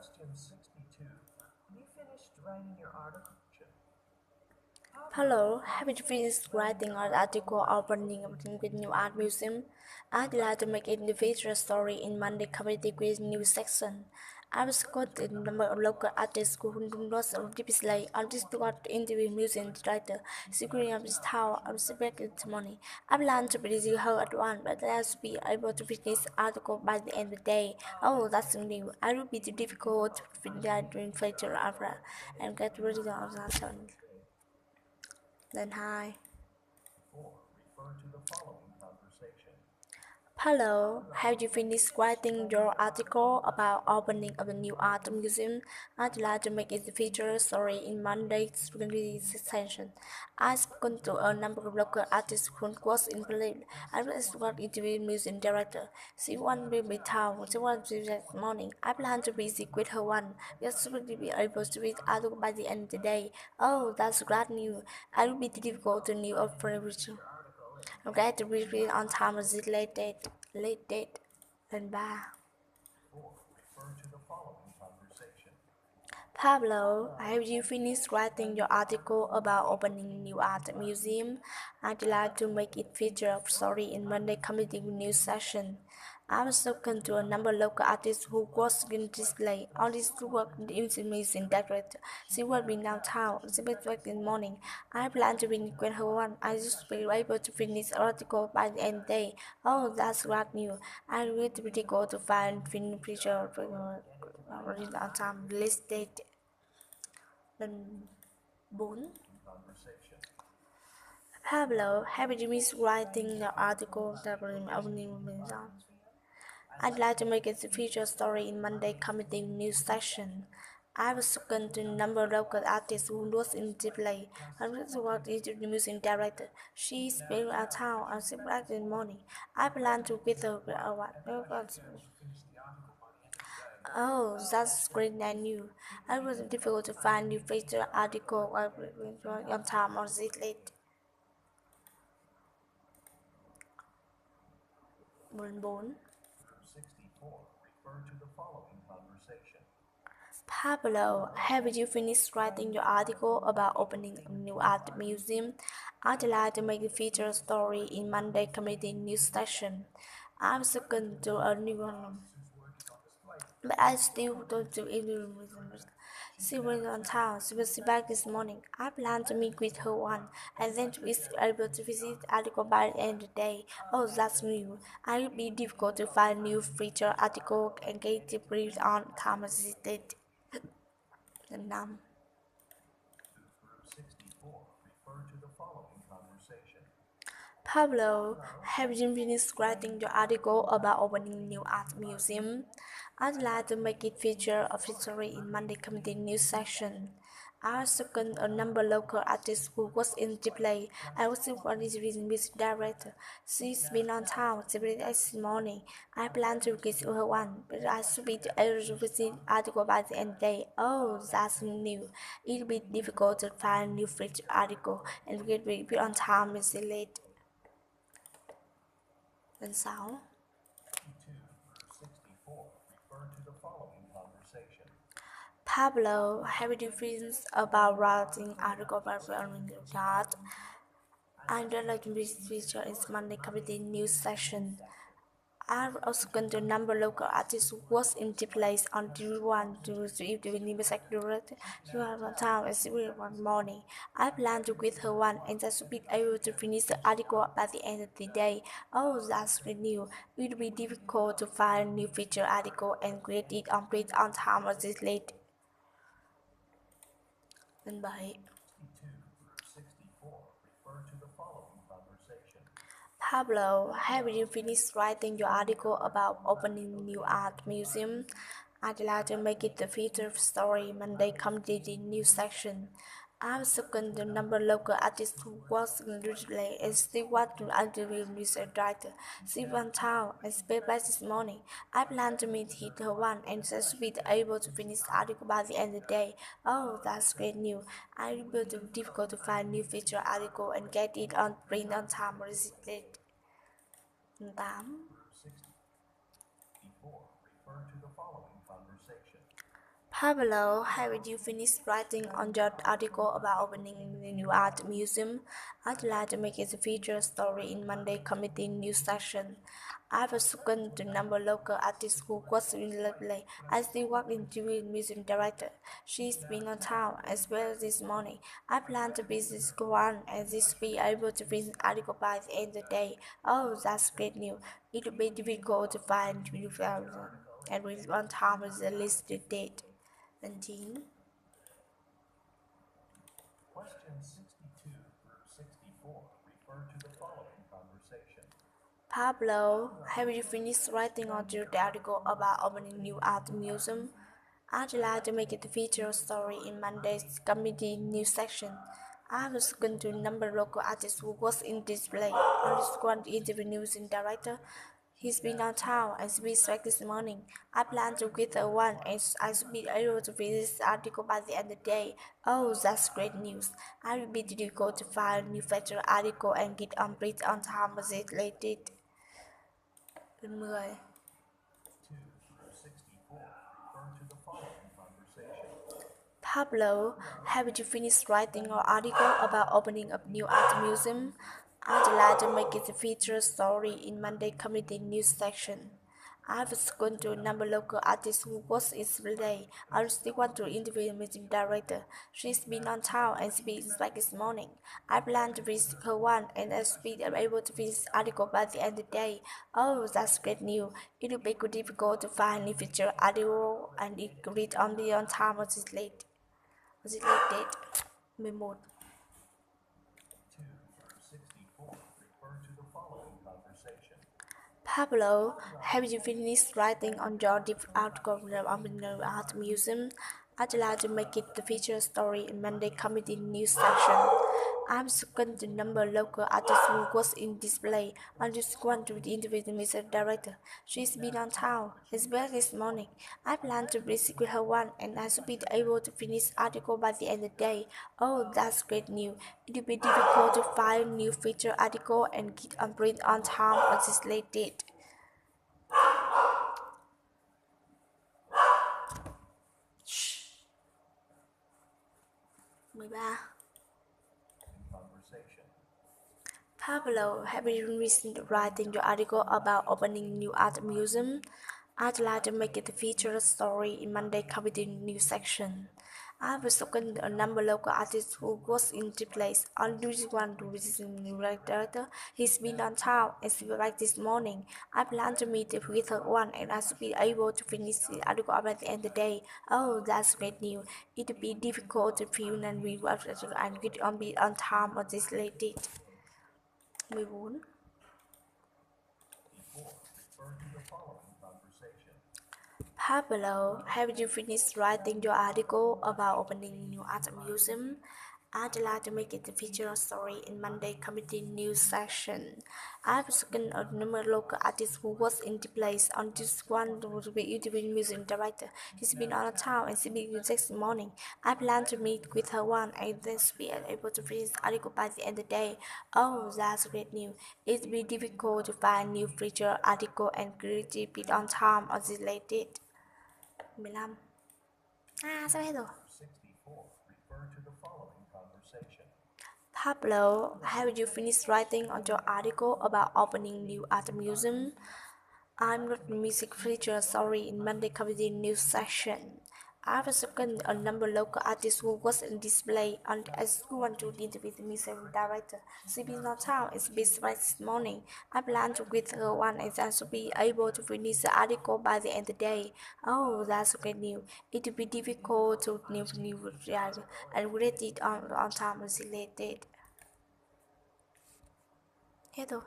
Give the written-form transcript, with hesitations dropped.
Question 62. You finished writing your article? Hello, have you finished writing an article opening with new art museum? I'd like to make it the feature story in Monday community quiz news section. I was got the number of local artists who was display on this got interview museum director, securing of this tower of expected money. I plan to busy her at once, but I should be able to finish the article by the end of the day. Oh, that's new. I will be difficult to finish that during feature after and get ready on that. Then hi. 4. Refer to the following conversation. Hello, have you finished writing your article about opening of a new art museum? I'd like to make it the feature story in Monday's release session. I've spoken to a number of local artists who was in Berlin. I was work interview museum director. She won't be town. She won't be this morning. I plan to visit with her one. Yes, she will be able to read article by the end of the day. Oh, that's great news. I will be difficult to new of preparation. Okay, to be read on time is late date, and bye. 4. Refer to the following conversation. Pablo, have you finished writing your article about opening new art museum? I'd like to make it feature of story in Monday community news session. I've spoken to a number of local artists who was in display on this work in the museum director. She will be downtown. She will work in the morning. I plan to be with her one. I just be able to finish article by the end of the day. Oh, that's great news. I will be difficult to find finish feature on time list date. Lần 4. Conversation. Pablo, have you finished writing the article that will only result? I'd like to make it a feature story in Monday committee news section. I was spoken to a number of local artists who was in display. I was working with the music director. She's been out of town on Saturday in the morning. I plan to get her a what? Oh, that's great news. It was difficult to find new feature article on time or this late. 4. 64. Refer to the following conversation. Pablo, have you finished writing your article about opening a new art museum? I'd like to make a feature story in Monday committee news session. I'm second to a new one, but I still don't do any reasons. She went on town. She was back this morning. I plan to meet with her one, and then to be able to visit article by the end of the day. Oh, that's new. I will be difficult to find new feature article and get the brief on time as it did. The num. Group 64. Refer to the following conversation. Pablo, have you finished writing your article about opening new art museum? I'd like to make it feature of history in Monday committee news section. I second a number of local artists who was in the play. I was one is reason music director. She's been on town this morning. I plan to get her one, but I should be able to visit article by the end of the day. Oh, that's new. It'll be difficult to find new feature article and get it on time is late. Lần 6. 62 through 64. Refer to the following conversation. Pablo, have you feelings about writing article about art? I'd like to be featured in Monday community news section. I've also gone to a number of local artists who was in the place on the one to receive the music director to have a time at 1 morning. I plan to quit her one and just be able to finish the article by the end of the day. Oh, that's good news. It will be difficult to find new feature article and create it on time or this late. Lần 7. 62 through 64. Refer to the following conversation. Pablo, have you finished writing your article about opening new art museum? I'd like to make it the feature story Monday community news section. I've spoken to a number of local artists who was in display and still want to interview music director. She went town and spent back this morning. I plan to meet her one and just be able to finish the article by the end of the day. Oh, that's great news. I will be difficult to find new feature article and get it on print on time or is it 8. Group 64. Refer to the following conversation. Hello, have you finished writing on your article about opening the new art museum? I'd like to make it a feature story in Monday committee news section. I've spoken to a number of local artists who was in lovely. I still work in with museum director. She's been on town as well this morning. I plan to visit one and this be able to finish article by the end of the day. Oh, that's great news. It will be difficult to find new and with one time is the listed date. 19. Questions 62 through 64 refer to the following conversation. Pablo, have you finished writing on your article about opening new art museum? I'd like to make it a feature story in Monday's committee news section. I've spoken to a number of local artists who was in display. On this one interview museum director. He's been on town and speaks back this morning. I plan to quit the one and I should be able to finish the article by the end of the day. Oh, that's great news. I will be difficult to find a new feature article and get on print on time as it later. 10. 2 through 64 refer to the following conversation. Pablo, have you finished writing your article about opening up new art museum? I'd like to make it a feature story in Monday committee news section. I've spoken to a number of local artists who was in today. I still want to interview the museum director. She's been on town and speaks back this morning. I plan to visit her one and I should be able to finish the article by the end of the day. Oh, that's great news. It will be difficult to find a feature article and it could read only on time or it's late. Was it late date? 11. 2 through 64 refer to the following conversation. Pablo, have you finished writing on your deep article on the art museum? I'd like to make it the feature story in Monday committee news section. I'm spoken to number local artists who was in display. I just want to interview the museum director. She's been on town. It's back this morning. I plan to visit with her one and I should be able to finish article by the end of the day. Oh, that's great news. It will be difficult to find new feature article and get on print on time on this late date. Shh. 13. Conversation. Pablo, have you recently writing your article about opening new art museum? I'd like to make it a feature story in Monday committee news section. I've spoken to a number of local artists who was in the place on duty one to visit the director. He's been on town and she back this morning. I plan to meet with her one and I should be able to finish the article by the end of the day. Oh, that's great news. It will be difficult to film and rewatch and get on be on time on this late date. 14. Before refer to the following conversation. Pablo, have you finished writing your article about opening new art museum? I'd like to make it a feature story in Monday committee news section. I've spoken a number of local artists who was in the place on this one to be interviewing museum director. He's been on town and speaking this morning. I plan to meet with her one and then be able to finish the article by the end of the day. Oh, that's great news. It'll be difficult to find new feature article and create it on time on this late date. 15. Sao hết rồi? 64 refer to the following conversation. Pablo, have you finished writing on your article about opening new art museum? I'm not music feature story in Monday committee news section. I've spoken a number of local artists who was in display on as who want to interview the museum director. She been on town is busy this morning. I plan to quit her one and I should be able to finish the article by the end of the day. Oh, that's great news. It will be difficult to new and read it on time as related. Hết rồi.